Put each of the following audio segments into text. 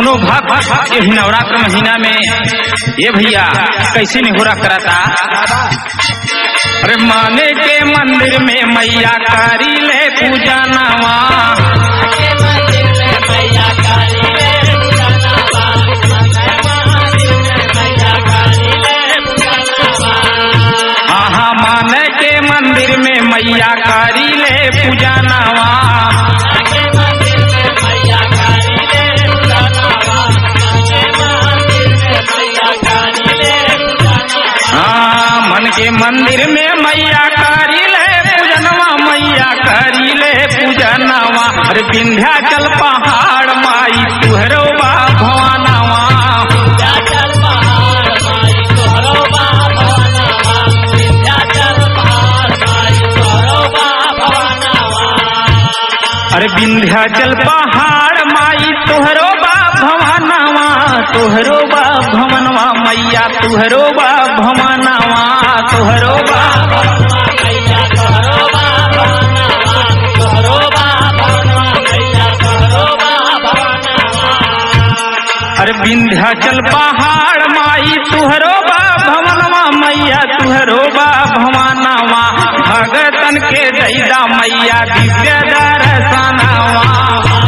कौनो भक्त ये नवरात्र महीना में ये भैया कैसे निहोरा कराता। अरे माने के मंदिर में मैया करी ले पूजा नवा, हाँ माने के मंदिर में मैया करी ले पूजा नवा। मन के मंदिर में मैया करी ले पूजनवा, मैया करी ले पूजनवा। अरे विंध्याचल पहाड़ माई तुहरो बा भवानवा, विंध्याचल पहाड़ माई तुहरो बा भवानवा, विंध्याचल पहाड़ माई तुहरो बा भवानवा। अरे विंध्याचल पहाड़ माई तुहरो बा भवानवा, तुहरो बा भवनवा मैया तुहरो बा भवानवा, तुहरो बा मैया तुहरो बा भवानवा, तुहरो बा भवानवा मैया तुहरो बा भवानवा। अरे विंध्याचल पहाड़ माई तुहरो बा भवनवा मैया तुहरो बा भवानवा। भगतन के दैदा मैया दिव्य दर्शनवा,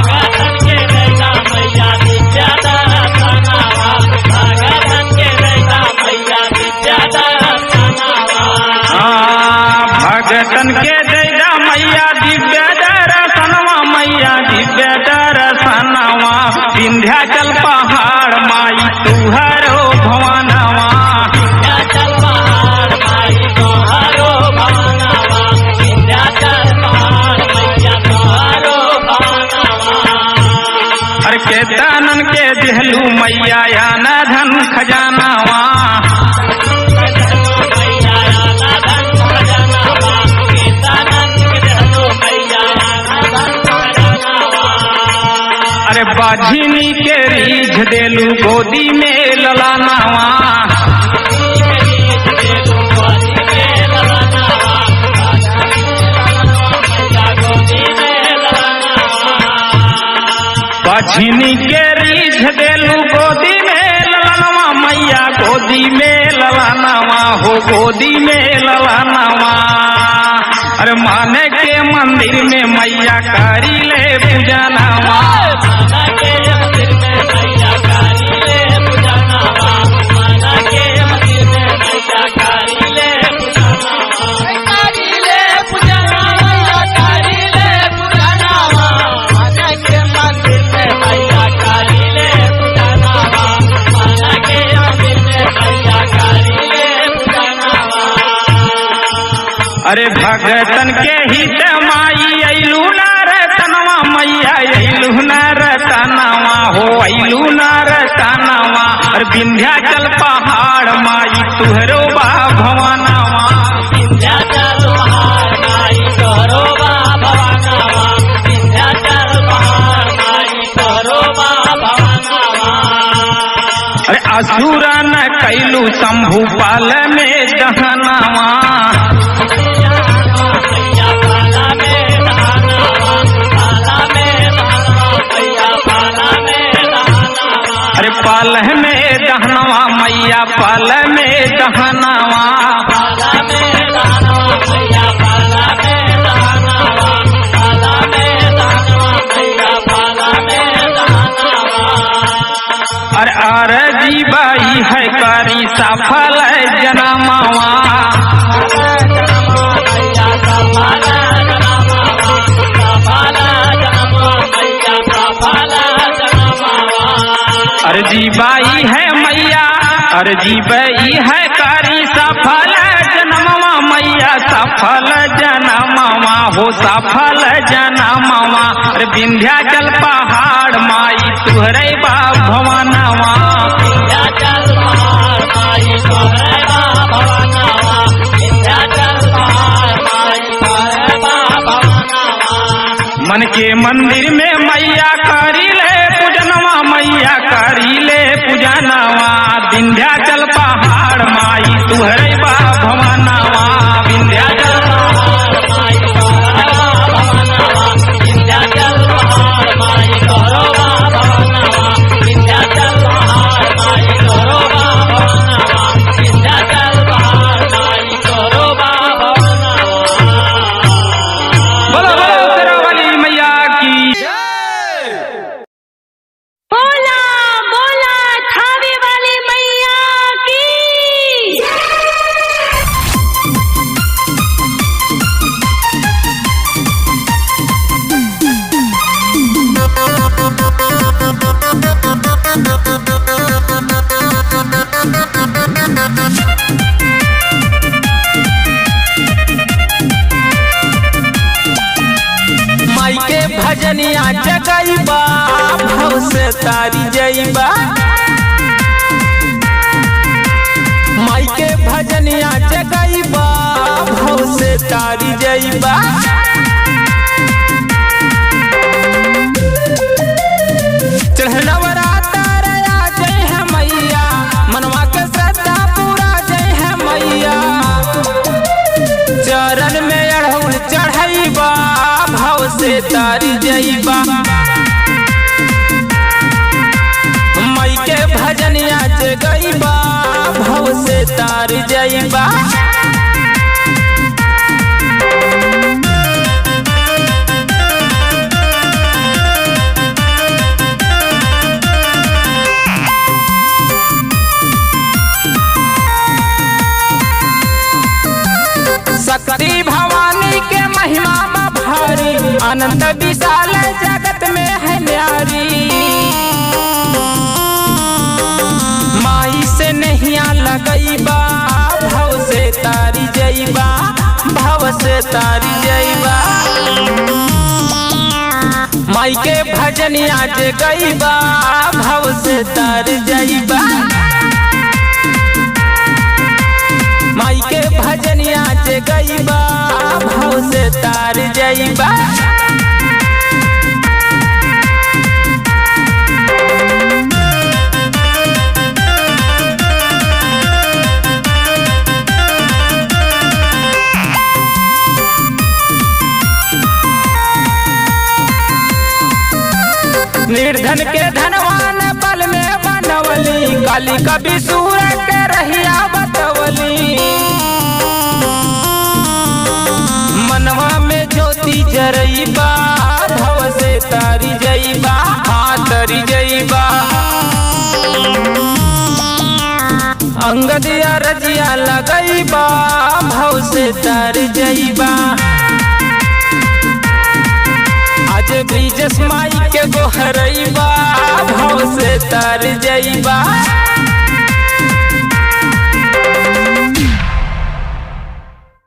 भगतन के दैदा मैया दिव्य दर्शनवा, भगतन के दैदा मैया दिव्य दर्शनवा। भगतन के दैदा मैया दिव्य दर्शनवा, मैया दिव्य दर्शनवा। विंध्याचल पहाड़ माई तुहरो भवानवा, विंध्याचल पहाड़ माई तुहरो भवानवा, विंध्याचल पहाड़ मैया तुहरो भवानवा। अरे केतनन के देहलू मैया या न धन खजानावा, अरे बाझिनी के रीझ देलू गोदी में ललानावा, बाझिनी के रीझ देलू गोदी में ललानावा, मैया गोदी में ललानावा, हो गोदी में ललानावा। अरे माने के मंदिर में मैया करी ले पूजनवा, माना के मंदिर में मैया करी ले पूजनवा, माना के मंदिर में मैया करी ले पूजनवा, करी ले पूजनवा, करी ले पूजनवा। माना के मंदिर में मैया करी ले पूजनवा, माना के मंदिर में मैया करी ले पूजनवा। अरे भगतन के हित माई अइलू न रतनवा, मैया अइलू न रतनवा, हो अइलू न रतनवा। अरे विंध्याचल पहाड़ माई तुहरो बा भवानवा, विंध्याचल पहाड़ माई तुहरो बा भवानवा, विंध्याचल पहाड़ माई तुहरो बा भवानवा। अरे असुर न कैलू शंभु पाल में दहनवा, अरे पाल में दहनवा मैया पाल में दहनवा, पाल में दहनवा मैया पाल में दहनवा, पाल में दहनवा मैया पाल में दहनवा। अरे आरजी बाई है करी सफल जनमावा, अर्जी बाई है मैया अर्जी बाई है कारी सफल जनमवा, मैया सफल जनमवा, हो सफल जनमवा। अरे विंध्याचल पहाड़ माई तुहरे बा भवानवा, विंध्याचल पहाड़ माई तुहरे बा भवानवा, विंध्याचल पहाड़ माई तुहरे बा भवानवा। मन के मंदिर में मैया करी ले पूजनवा, मैया करी ले पूजनवा। विंध्याचल पहाड़ माई तुहरे बा भवानवा, विंध्याचल पहाड़ माई तुहरे बा भवानवा, विंध्याचल पहाड़ माई भजनिया जगैबा भव से तारी जैबा माई के भजनिया जगैबा भव से तारी जैबा चढ़नवरा तारा जय है मैया मनवा के श्रद्धा पूरा जय है मैया चरण में अड़हुल चढ़ैबा भव से तारी जैबा माई के भजनिया जगैबा भव से तारी जैबा शक्ति भवानी के महिमा भारी अनंत विशाल जगत में है न्यारी माई से नैया लगैबा भव से तारी जैबा भव से तारी जैबा माई के भजनिया जगैबा भव से तारी जैबा माई के भजनिया जगैबा भव से तार जैबा निर्धन के धनवान बल में बनवली काली कभी सूर के रहिया बतवली मनवा में ज्योति जरैबा भव से तारी जैबा हाँ तारी जैबा अंगदिया रजिया लगैबा भव से तारी जैबा आज ब्रिजेश माई के गोहरैबा भव से तारी जैबा